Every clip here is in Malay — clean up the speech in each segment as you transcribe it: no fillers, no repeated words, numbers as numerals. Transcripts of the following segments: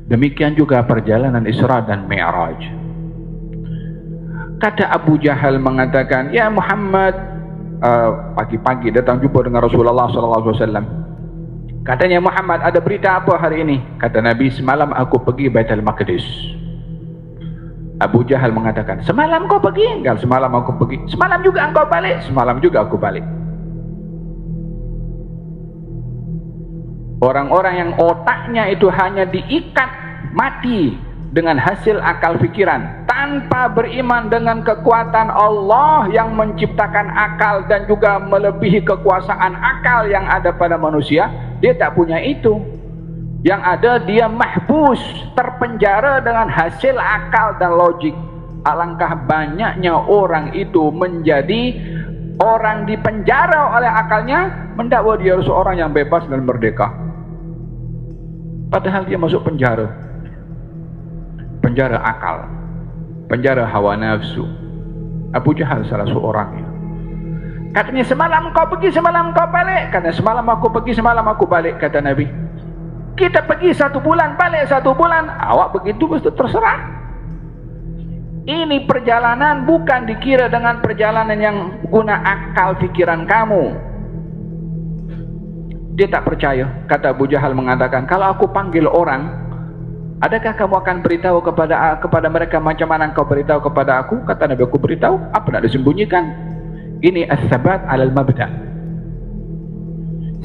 Demikian juga perjalanan Isra dan Mi'raj. Kata Abu Jahal mengatakan, ya Muhammad, pagi-pagi datang jumpa dengan Rasulullah SAW. Katanya, Muhammad, ada berita apa hari ini? Kata Nabi, semalam aku pergi Baitul Maqdis. Abu Jahal mengatakan, semalam kau pergi? Enggak, semalam aku pergi. Semalam juga engkau balik? Semalam juga aku balik. Orang-orang yang otaknya itu hanya diikat mati dengan hasil akal fikiran, tanpa beriman dengan kekuatan Allah yang menciptakan akal dan juga melebihi kekuasaan akal yang ada pada manusia, dia tak punya itu. Yang ada dia mahbus, terpenjara dengan hasil akal dan logik. Alangkah banyaknya orang itu menjadi orang dipenjara oleh akalnya, mendakwa dia seorang yang bebas dan merdeka, padahal dia masuk penjara. Penjara akal, penjara hawa nafsu. Abu Jahal salah seorangnya. Katanya, semalam kau pergi, semalam kau balik. Katanya, semalam aku pergi, semalam aku balik. Kata Nabi, kita pergi 1 bulan, balik 1 bulan. Awak begitu, terserah. Ini perjalanan bukan dikira dengan perjalanan yang guna akal pikiran kamu. Dia tak percaya. Kata Abu Jahal mengatakan, kalau aku panggil orang, adakah kamu akan beritahu kepada mereka macam mana kau beritahu kepada aku? Kata Nabi, aku beritahu, apa nak disembunyikan? Ini as-sabat alal mabda.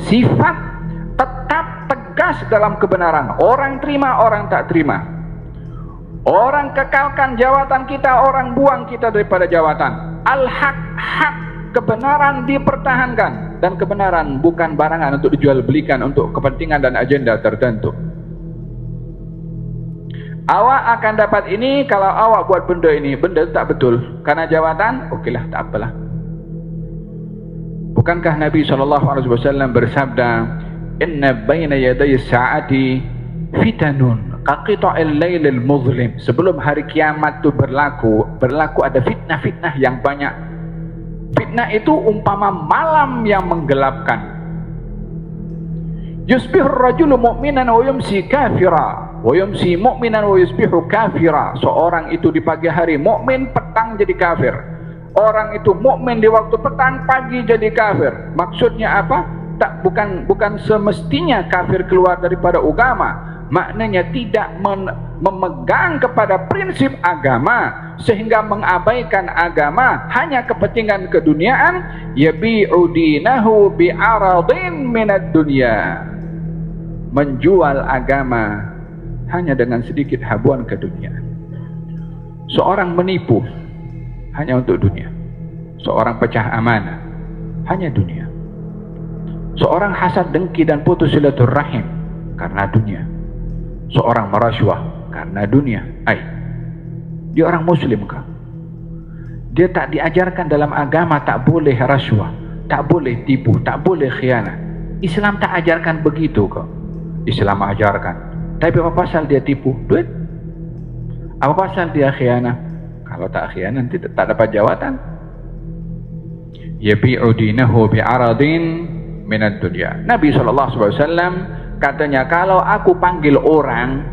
Sifat tetap tegas dalam kebenaran. Orang terima, orang tak terima. Orang kekalkan jawatan kita, orang buang kita daripada jawatan. Al-haq, hak, kebenaran dipertahankan. Dan kebenaran bukan barangan untuk dijual belikan untuk kepentingan dan agenda tertentu. Awak akan dapat ini kalau awak buat benda ini. Benda tak betul karena jawatan, okeylah, tak apalah. Bukankah Nabi SAW bersabda, inna baina yaday sa'ati fitanun kaqita'il lailil muzlim. Sebelum hari kiamat itu berlaku ada fitnah-fitnah yang banyak. Fitnah itu umpama malam yang menggelapkan. Yusbihur rajulu mu'minan wa yumsi kafira wa yumsi mu'minan wa yusbihu kafira. Seorang itu di pagi hari mukmin, petang jadi kafir. Orang itu mukmin di waktu petang, pagi jadi kafir. Maksudnya apa? Bukan semestinya kafir keluar daripada agama. Maknanya tidak memegang kepada prinsip agama sehingga mengabaikan agama, hanya kepentingan keduniaan. Yabi'u dinahu bi'aradin minad dunya. Menjual agama hanya dengan sedikit habuan keduniaan. Seorang menipu hanya untuk dunia. Seorang pecah amanah hanya dunia. Seorang hasad dengki dan putus silaturahim karena dunia. Seorang merasuah karena dunia. Dia orang muslim kah? Dia tak diajarkan dalam agama tak boleh rasuah, tak boleh tipu, tak boleh khianat. Islam tak ajarkan begitu kah? Islam ajarkan. Tapi apa pasal dia tipu? Duit. Apa pasal dia khianat? Kalau tak khianat nanti tak dapat jawatan. Yabi'u dinahu bi'aradin minad dunya. Nabi SAW katanya, kalau aku panggil orang,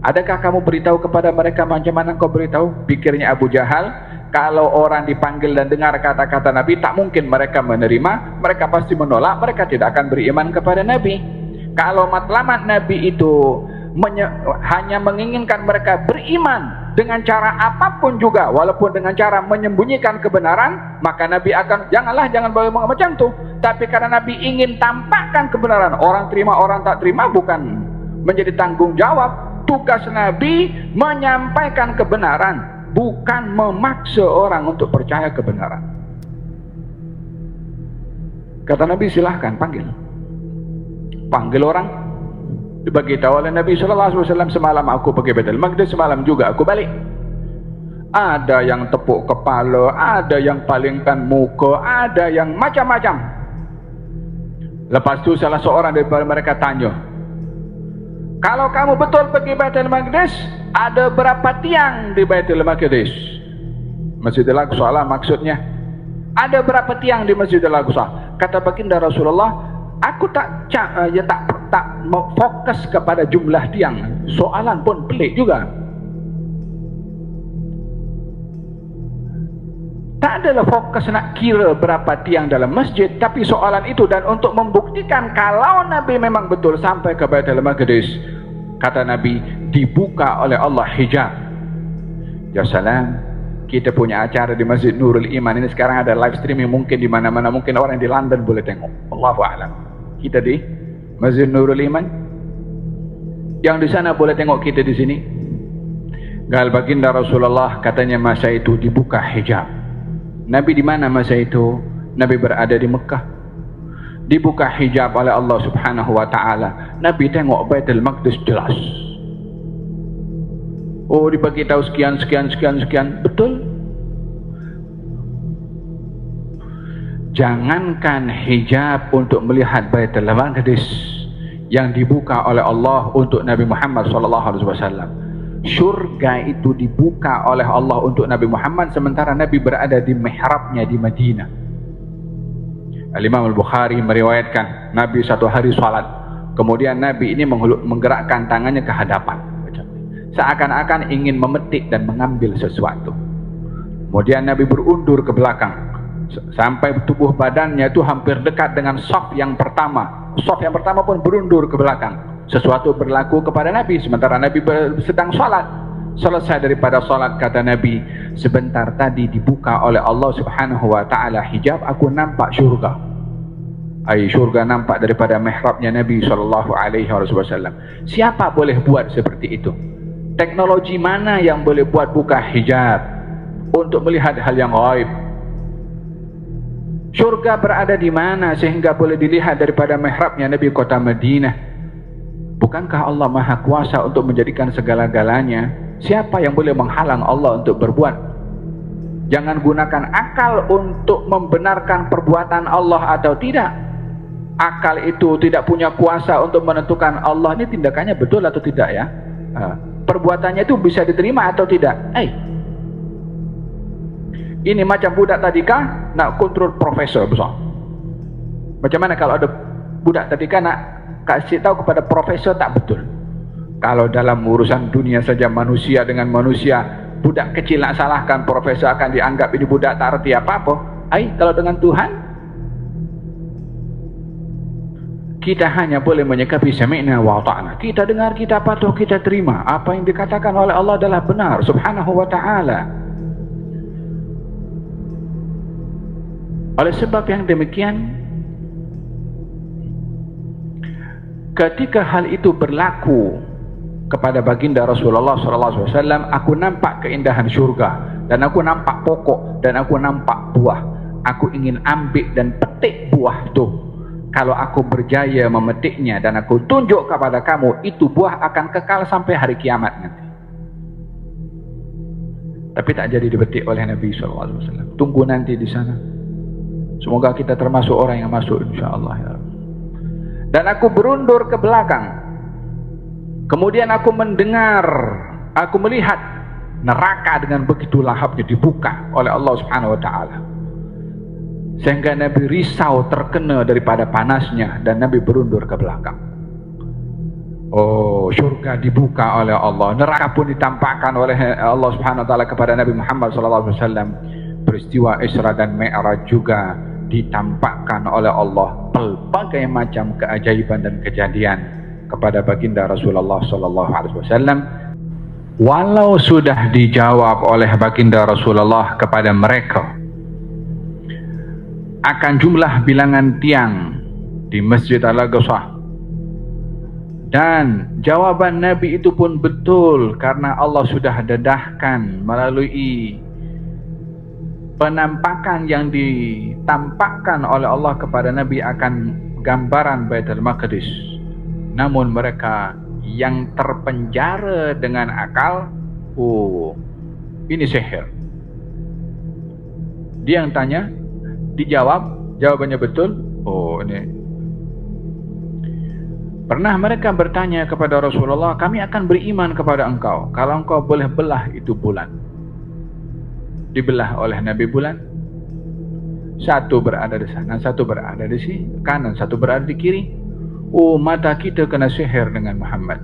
adakah kamu beritahu kepada mereka macam mana kau beritahu? Pikirnya Abu Jahal, kalau orang dipanggil dan dengar kata-kata Nabi, tak mungkin mereka menerima, mereka pasti menolak, mereka tidak akan beriman kepada Nabi. Kalau matlamat Nabi itu hanya menginginkan mereka beriman dengan cara apapun juga, walaupun dengan cara menyembunyikan kebenaran, maka Nabi akan, jangan boleh macam tu. Tapi karena Nabi ingin tampakkan kebenaran, orang terima orang tak terima bukan menjadi tanggung jawab. Tugas Nabi menyampaikan kebenaran, bukan memaksa orang untuk percaya kebenaran. Kata Nabi, silahkan panggil orang. Diberitahu oleh Nabi SAW, semalam aku pergi Baitul Maqdis, semalam juga aku balik. Ada yang tepuk kepala, ada yang palingkan muka, ada yang macam-macam. Lepas tu salah seorang daripada mereka tanya, kalau kamu betul pergi Baitul Maqdis, ada berapa tiang di Baitul Maqdis? Masjidil Aqsa lah maksudnya. Ada berapa tiang di Masjidil Aqsa? Kata baginda Rasulullah, aku tak tak fokus kepada jumlah tiang. Soalan pun pelik juga. Tak adalah fokus nak kira berapa tiang dalam masjid, tapi soalan itu, dan untuk membuktikan kalau Nabi memang betul sampai ke Baitul Maqdis, kata Nabi, dibuka oleh Allah hijab. Ya salam, kita punya acara di Masjid Nurul Iman ini sekarang ada live streaming, mungkin di mana-mana, mungkin orang di London boleh tengok. Allahu a'lam. Kita di Masjid Nurul Iman, yang di sana boleh tengok kita di sini. Gal baginda Rasulullah katanya masa itu dibuka hijab. Nabi di mana masa itu? Nabi berada di Mekah. Dibuka hijab oleh Allah Subhanahu wa taala. Nabi tengok Baitul Maqdis jelas. Oh, dibagi tahu sekian. Betul. Jangankan hijab untuk melihat Baitul Maqdis yang dibuka oleh Allah untuk Nabi Muhammad sallallahu alaihi wasallam. Syurga itu dibuka oleh Allah untuk Nabi Muhammad sementara Nabi berada di mihrabnya di Madinah. Al-Imam Al-Bukhari meriwayatkan Nabi satu hari salat, kemudian Nabi ini menggerakkan tangannya ke hadapan, seakan-akan ingin memetik dan mengambil sesuatu. Kemudian Nabi berundur ke belakang sampai tubuh badannya itu hampir dekat dengan saf yang pertama. Saf yang pertama pun berundur ke belakang. Sesuatu berlaku kepada Nabi sementara Nabi sedang salat. Selesai daripada salat, kata Nabi, sebentar tadi dibuka oleh Allah Subhanahu wa taala hijab, aku nampak syurga. Syurga nampak daripada mihrabnya Nabi sallallahu alaihi wasallam. Siapa boleh buat seperti itu? Teknologi mana yang boleh buat buka hijab untuk melihat hal yang gaib? Syurga berada di mana sehingga boleh dilihat daripada mihrabnya Nabi kota Madinah? Bukankah Allah Maha Kuasa untuk menjadikan segala-galanya? Siapa yang boleh menghalang Allah untuk berbuat? Jangan gunakan akal untuk membenarkan perbuatan Allah atau tidak. Akal itu tidak punya kuasa untuk menentukan Allah ini tindakannya betul atau tidak ya. Perbuatannya itu bisa diterima atau tidak. Ini macam budak tadika nak kontrol profesor besar. Macam mana kalau ada budak tadika nak kasih tahu kepada profesor? Tak betul. Kalau dalam urusan dunia saja manusia dengan manusia, budak kecil nak salahkan profesor akan dianggap ini budak tak arti apa-apa. Kalau dengan Tuhan, kita hanya boleh menyikapi sami'na wa ta'na. Kita dengar, kita patuh, kita terima. Apa yang dikatakan oleh Allah adalah benar Subhanahu wa ta'ala. Oleh sebab yang demikian, ketika hal itu berlaku kepada baginda Rasulullah SAW, aku nampak keindahan syurga, dan aku nampak pokok, dan aku nampak buah. Aku ingin ambil dan petik buah itu. Kalau aku berjaya memetiknya dan aku tunjuk kepada kamu, itu buah akan kekal sampai hari kiamat nanti. Tapi tak jadi dipetik oleh Nabi SAW. Tunggu nanti di sana. Semoga kita termasuk orang yang masuk insyaAllah ya Rabbi. Dan aku berundur ke belakang. Kemudian aku mendengar, aku melihat neraka dengan begitu lahapnya dibuka oleh Allah Subhanahu wa taala. Sehingga Nabi risau terkena daripada panasnya dan Nabi berundur ke belakang. Oh, syurga dibuka oleh Allah, neraka pun ditampakkan oleh Allah Subhanahu wa taala kepada Nabi Muhammad sallallahu alaihi wasallam. Peristiwa Isra dan Mi'raj juga ditampakkan oleh Allah pelbagai macam keajaiban dan kejadian kepada baginda Rasulullah sallallahu alaihi wasallam. Walau sudah dijawab oleh baginda Rasulullah kepada mereka akan jumlah bilangan tiang di Masjid Al-Aqsa, dan jawaban Nabi itu pun betul karena Allah sudah dedahkan melalui penampakan yang ditampakkan oleh Allah kepada Nabi akan gambaran Baitul Maqdis. Namun mereka yang terpenjara dengan akal, oh ini sihir. Dia yang tanya, dijawab, jawabannya betul. Oh ini. Pernah mereka bertanya kepada Rasulullah, kami akan beriman kepada engkau kalau engkau boleh belah itu bulan. Dibelah oleh Nabi bulan, satu berada di sana, satu berada di sini kanan, satu berada di kiri. Oh, mata kita kena sihir dengan Muhammad.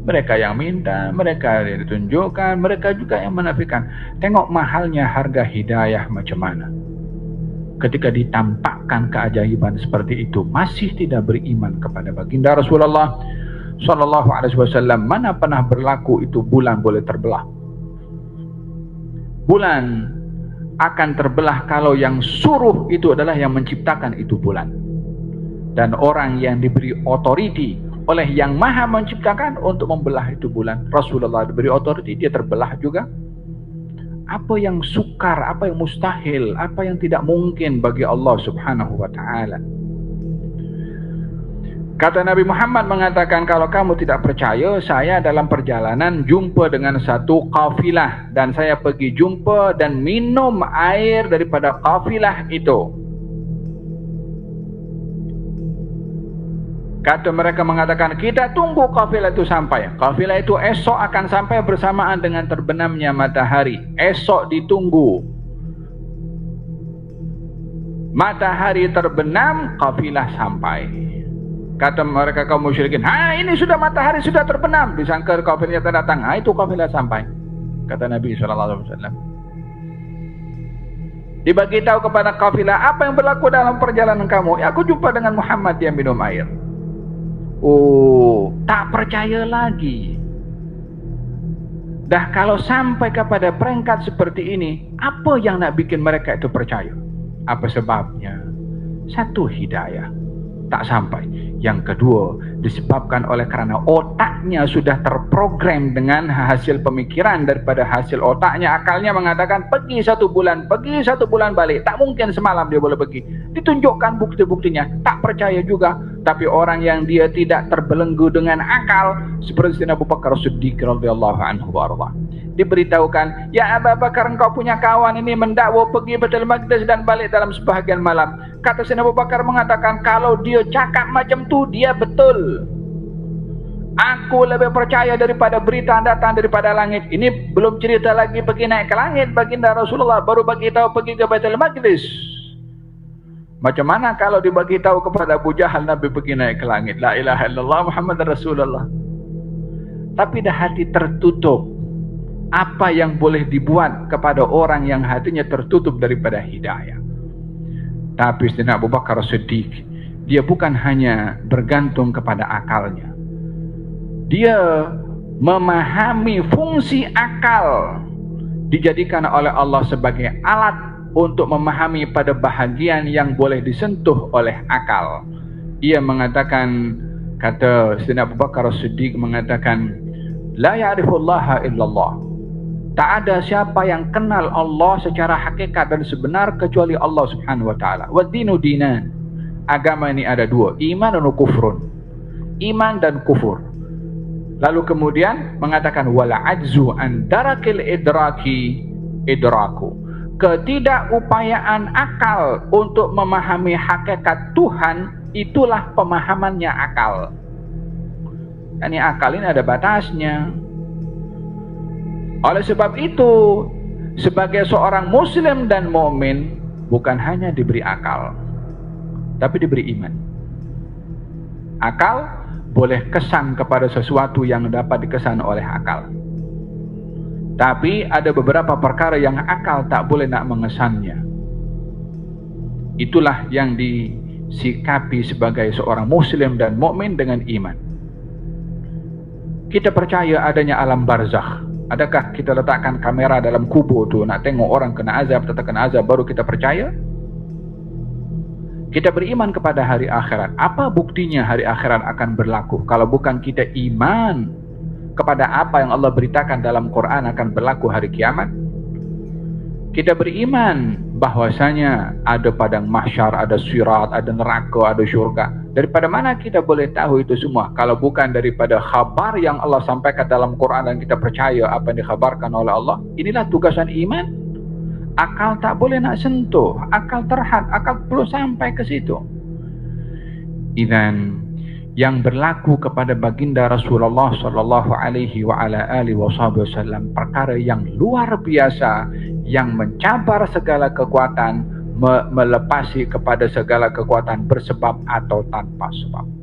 Mereka yang minta, mereka yang ditunjukkan, mereka juga yang menafikan. Tengok mahalnya harga hidayah macam mana. Ketika ditampakkan keajaiban seperti itu, masih tidak beriman kepada baginda Rasulullah sallallahu alaihi wasallam. Mana pernah berlaku itu bulan boleh terbelah. Bulan akan terbelah kalau yang suruh itu adalah yang menciptakan itu bulan. Dan orang yang diberi otoriti oleh yang maha menciptakan untuk membelah itu bulan, Rasulullah diberi otoriti, dia terbelah juga. Apa yang sukar, apa yang mustahil, apa yang tidak mungkin bagi Allah subhanahu wa ta'ala. Kata Nabi Muhammad mengatakan, kalau kamu tidak percaya, saya dalam perjalanan jumpa dengan satu kafilah, dan saya pergi jumpa dan minum air daripada kafilah itu. Kata mereka mengatakan, kita tunggu kafilah itu sampai. Kafilah itu esok akan sampai bersamaan dengan terbenamnya matahari. Esok ditunggu. Matahari terbenam, kafilah sampai. Kata mereka kaum musyrikin, ini sudah matahari sudah terbenam. Disangka kafilahnya datang. Itu kafilah sampai. Kata Nabi SAW. Dibagi tahu kepada kafilah, apa yang berlaku dalam perjalanan kamu? Aku jumpa dengan Muhammad, dia minum air. Oh, tak percaya lagi. Dah kalau sampai kepada peringkat seperti ini, apa yang nak bikin mereka itu percaya? Apa sebabnya? Satu, hidayah tak sampai. Yang kedua, disebabkan oleh kerana otaknya sudah terprogram dengan hasil pemikiran daripada hasil otaknya. Akalnya mengatakan pergi 1 bulan, pergi 1 bulan balik. Tak mungkin semalam dia boleh pergi. Ditunjukkan bukti-buktinya, tak percaya juga. Tapi orang yang dia tidak terbelenggu dengan akal, seperti Sayyidina Abu Bakar Siddiq radhiyallahu anhu warḍah, diberitahukan, ya Abu Bakar, engkau punya kawan ini mendakwa pergi Baitul Maqdis dan balik dalam sebahagian malam. Kata Sayyidina Abu Bakar mengatakan, kalau dia cakap macam tu, dia betul. Aku lebih percaya daripada berita datang daripada langit. Ini belum cerita lagi pergi naik ke langit baginda Rasulullah, baru bagi tahu pergi ke Baitul Maqdis. Macam mana kalau dibagi tahu kepada Abu Jahal Nabi pergi naik ke langit? La ilaha illallah Muhammad Rasulullah. Tapi dah hati tertutup. Apa yang boleh dibuat kepada orang yang hatinya tertutup daripada hidayah? Tapi Sayyidina Abu Bakar Siddiq, dia bukan hanya bergantung kepada akalnya. Dia memahami fungsi akal, dijadikan oleh Allah sebagai alat untuk memahami pada bahagian yang boleh disentuh oleh akal. Ia mengatakan, kata Sayyidina Abu Bakar Siddiq mengatakan, la ya'rifullaha illallah. Tak ada siapa yang kenal Allah secara hakikat dan sebenar kecuali Allah Subhanahu wa taala. Wa dinu dinan. Agama ini ada dua, iman dan kufrun. Iman dan kufur. Lalu kemudian mengatakan wala ajzu an darakil idraki idraku. Ketidakupayaan akal untuk memahami hakikat Tuhan, itulah pemahamannya akal. Ini akal ini ada batasnya. Oleh sebab itu, sebagai seorang muslim dan mukmin, bukan hanya diberi akal, tapi diberi iman. Akal boleh kesan kepada sesuatu yang dapat dikesan oleh akal. Tapi ada beberapa perkara yang akal tak boleh nak mengesannya. Itulah yang disikapi sebagai seorang muslim dan mukmin dengan iman. Kita percaya adanya alam barzakh. Adakah kita letakkan kamera dalam kubur tu nak tengok orang kena azab, tak kena azab, baru kita percaya? Kita beriman kepada hari akhirat. Apa buktinya hari akhirat akan berlaku kalau bukan kita iman kepada apa yang Allah beritakan dalam Quran akan berlaku hari kiamat? Kita beriman bahwasanya ada padang mahsyar, ada sirat, ada neraka, ada syurga. Daripada mana kita boleh tahu itu semua kalau bukan daripada khabar yang Allah sampaikan dalam Quran dan kita percaya apa yang dikhabarkan oleh Allah? Inilah tugasan iman. Akal tak boleh nak sentuh, akal terhad, akal perlu sampai ke situ. Idzan yang berlaku kepada baginda Rasulullah sallallahu alaihi wa ala alihi wasallam perkara yang luar biasa, yang mencabar segala kekuatan, melepasi kepada segala kekuatan bersebab atau tanpa sebab.